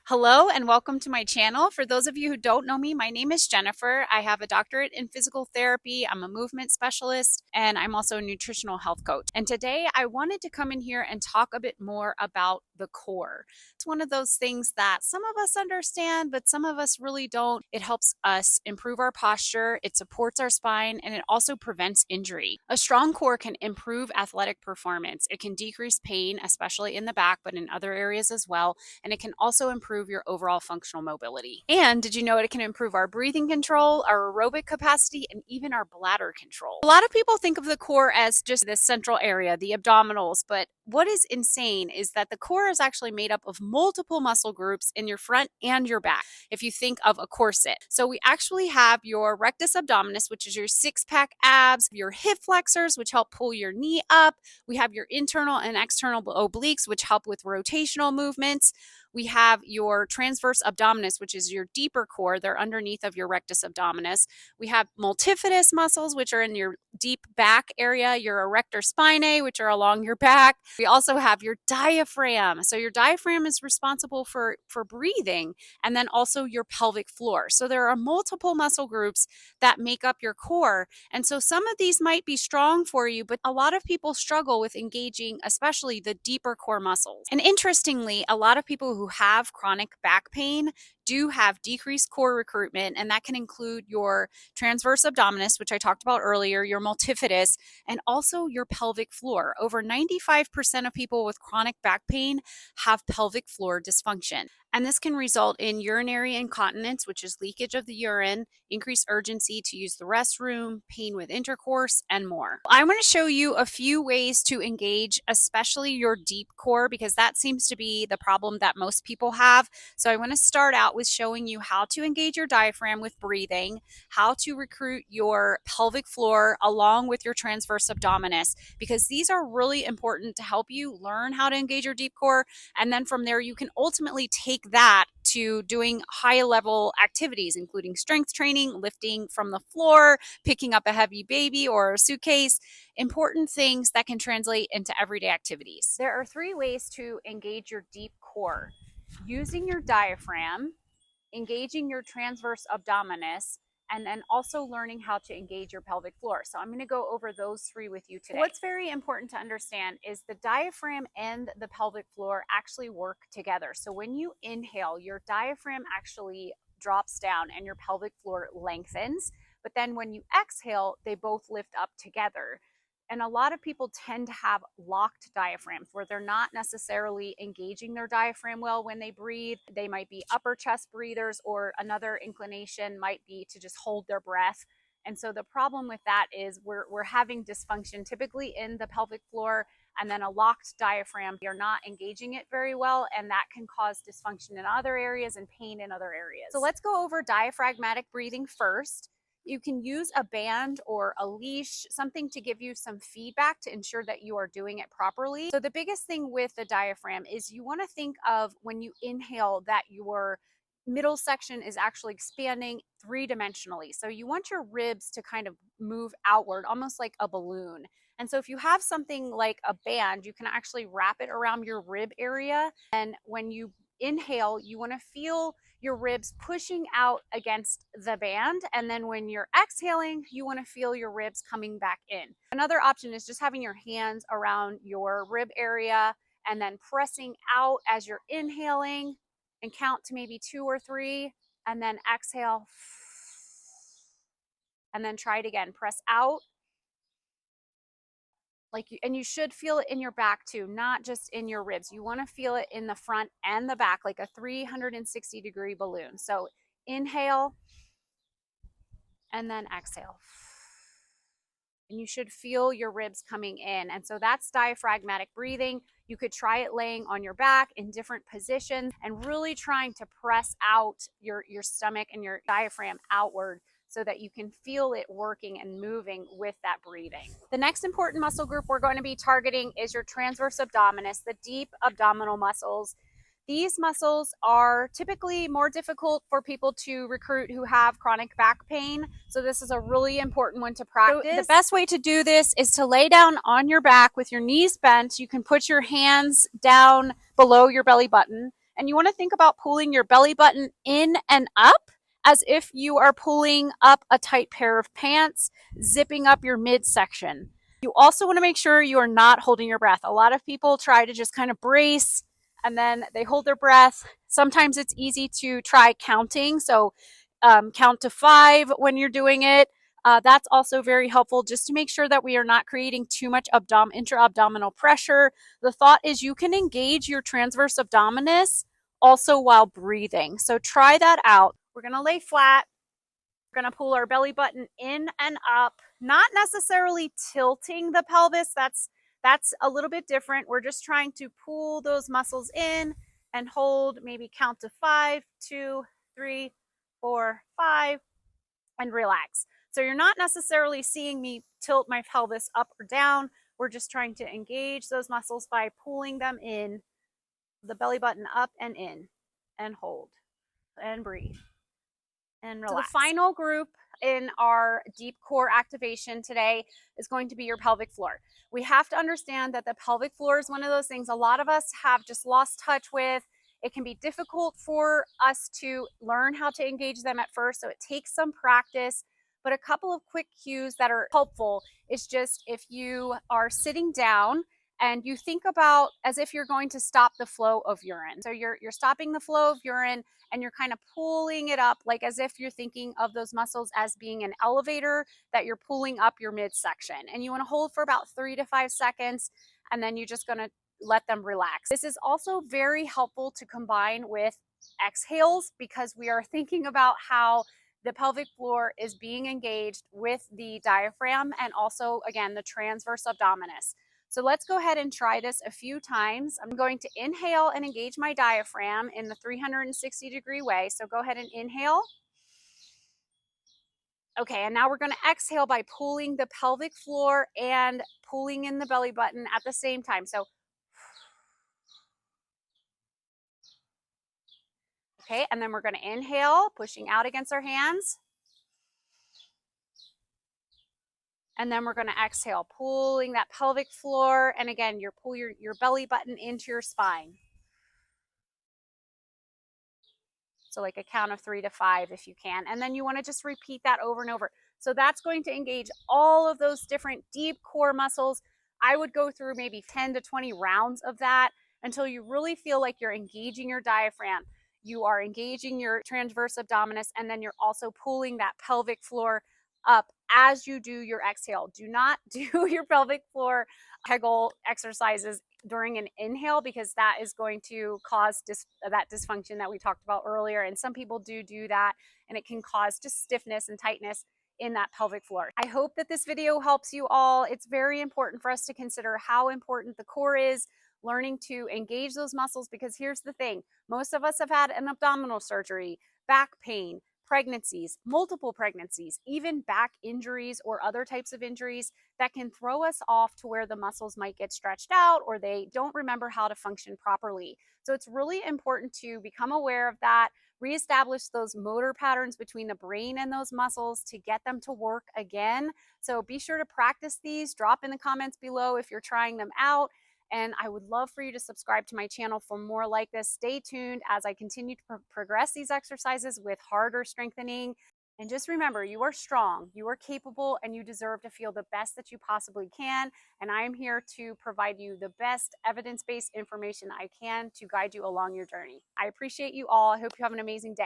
Hello and welcome to my channel. For those of you who don't know me, my name is Jennifer. I have a doctorate in physical therapy. I'm a movement specialist and I'm also a nutritional health coach. And today I wanted to come in here and talk a bit more about the core. It's one of those things that some of us understand, but some of us really don't. It helps us improve our posture, it supports our spine, and it also prevents injury. A strong core can improve athletic performance. It can decrease pain, especially in the back, but in other areas as well. And it can also improve your overall functional mobility. And did you know it can improve our breathing control, our aerobic capacity, and even our bladder control? A lot of people think of the core as just this central area, the abdominals, but what is insane is that the core is actually made up of multiple muscle groups in your front and your back, if you think of a corset. So we actually have your rectus abdominis, which is your six-pack abs, your hip flexors, which help pull your knee up. We have your internal and external obliques, which help with rotational movements. We have your transverse abdominis, which is your deeper core. They're underneath of your rectus abdominis. We have multifidus muscles, which are in your deep back area, your erector spinae, which are along your back. We also have your diaphragm. So your diaphragm is responsible for breathing, and then also your pelvic floor. So there are multiple muscle groups that make up your core. And so some of these might be strong for you, but a lot of people struggle with engaging, especially the deeper core muscles. And interestingly, a lot of people who have chronic back pain do have decreased core recruitment, and that can include your transverse abdominis, which I talked about earlier, your multifidus, and also your pelvic floor. Over 95% of people with chronic back pain have pelvic floor dysfunction. And this can result in urinary incontinence, which is leakage of the urine, increased urgency to use the restroom, pain with intercourse, and more. I want to show you a few ways to engage, especially your deep core, because that seems to be the problem that most people have. So I want to start out with showing you how to engage your diaphragm with breathing, how to recruit your pelvic floor along with your transverse abdominis, because these are really important to help you learn how to engage your deep core. And then from there, you can ultimately take that to doing high level activities, including strength training, lifting from the floor, picking up a heavy baby or a suitcase, important things that can translate into everyday activities. There are three ways to engage your deep core: using your diaphragm, engaging your transverse abdominis, and then also learning how to engage your pelvic floor. So I'm going to go over those three with you today. What's very important to understand is the diaphragm and the pelvic floor actually work together. So when you inhale, your diaphragm actually drops down and your pelvic floor lengthens. But then when you exhale, they both lift up together. And a lot of people tend to have locked diaphragms where they're not necessarily engaging their diaphragm well when they breathe. They might be upper chest breathers, or another inclination might be to just hold their breath. And so the problem with that is we're having dysfunction typically in the pelvic floor, and then a locked diaphragm, you're not engaging it very well, and that can cause dysfunction in other areas and pain in other areas. So let's go over diaphragmatic breathing first. You can use a band or a leash, something to give you some feedback to ensure that you are doing it properly. So the biggest thing with the diaphragm is you want to think of, when you inhale, that your middle section is actually expanding three-dimensionally. So you want your ribs to kind of move outward, almost like a balloon. And so if you have something like a band, you can actually wrap it around your rib area. And when you inhale, you want to feel your ribs pushing out against the band. And then when you're exhaling, you want to feel your ribs coming back in. Another option is just having your hands around your rib area and then pressing out as you're inhaling, and count to maybe 2 or 3, and then exhale. And then try it again. Press out. And you should feel it in your back too, not just in your ribs. You want to feel it in the front and the back, like a 360-degree balloon. So inhale and then exhale. And you should feel your ribs coming in. And so that's diaphragmatic breathing. You could try it laying on your back in different positions and really trying to press out your stomach and your diaphragm outward, so that you can feel it working and moving with that breathing. The next important muscle group we're going to be targeting is your transverse abdominis, the deep abdominal muscles. These muscles are typically more difficult for people to recruit who have chronic back pain. So this is a really important one to practice. So the best way to do this is to lay down on your back with your knees bent. You can put your hands down below your belly button, And you want to think about pulling your belly button in and up as if you are pulling up a tight pair of pants, zipping up your midsection. You also want to make sure you are not holding your breath. A lot of people try to just kind of brace and then they hold their breath. Sometimes it's easy to try counting. So count to 5 when you're doing it. That's also very helpful just to make sure that we are not creating too much intra-abdominal pressure. The thought is you can engage your transverse abdominis also while breathing. So try that out. We're going to lay flat. We're going to pull our belly button in and up, not necessarily tilting the pelvis. That's a little bit different. We're just trying to pull those muscles in and hold, maybe count to 5, 2, 3, 4, 5, and relax. So you're not necessarily seeing me tilt my pelvis up or down. We're just trying to engage those muscles by pulling them in, the belly button up and in, and hold, and breathe, and relax. So the final group in our deep core activation today is going to be your pelvic floor. We have to understand that the pelvic floor is one of those things a lot of us have just lost touch with. It can be difficult for us to learn how to engage them at first, so it takes some practice. But a couple of quick cues that are helpful is just if you are sitting down and you think about as if you're going to stop the flow of urine. So you're stopping the flow of urine and you're kind of pulling it up, like as if you're thinking of those muscles as being an elevator that you're pulling up your midsection. And you want to hold for about 3 to 5 seconds, and then you're just going to let them relax. This is also very helpful to combine with exhales because we are thinking about how the pelvic floor is being engaged with the diaphragm and also, again, the transverse abdominis. So let's go ahead and try this a few times. I'm going to inhale and engage my diaphragm in the 360-degree way. So go ahead and inhale. Okay, and now we're going to exhale by pulling the pelvic floor and pulling in the belly button at the same time. So, okay, and then we're going to inhale, pushing out against our hands. And then we're going to exhale, pulling that pelvic floor. And again, you pull your belly button into your spine. So like a count of 3 to 5 if you can. And then you want to just repeat that over and over. So that's going to engage all of those different deep core muscles. I would go through maybe 10 to 20 rounds of that until you really feel like you're engaging your diaphragm. You are engaging your transverse abdominis, and then you're also pulling that pelvic floor up as you do your exhale. Do not do your pelvic floor Kegel exercises during an inhale because that is going to cause that dysfunction that we talked about earlier. And some people do that, and it can cause just stiffness and tightness in that pelvic floor. I hope that this video helps you all. It's very important for us to consider how important the core is, learning to engage those muscles, because here's the thing. Most of us have had an abdominal surgery, back pain, pregnancies, multiple pregnancies, even back injuries or other types of injuries that can throw us off to where the muscles might get stretched out or they don't remember how to function properly. So it's really important to become aware of that, reestablish those motor patterns between the brain and those muscles to get them to work again. So be sure to practice these. Drop in the comments below if you're trying them out. And I would love for you to subscribe to my channel for more like this. Stay tuned as I continue to progress these exercises with harder strengthening. And just remember, you are strong, you are capable, and you deserve to feel the best that you possibly can. And I am here to provide you the best evidence-based information I can to guide you along your journey. I appreciate you all. I hope you have an amazing day.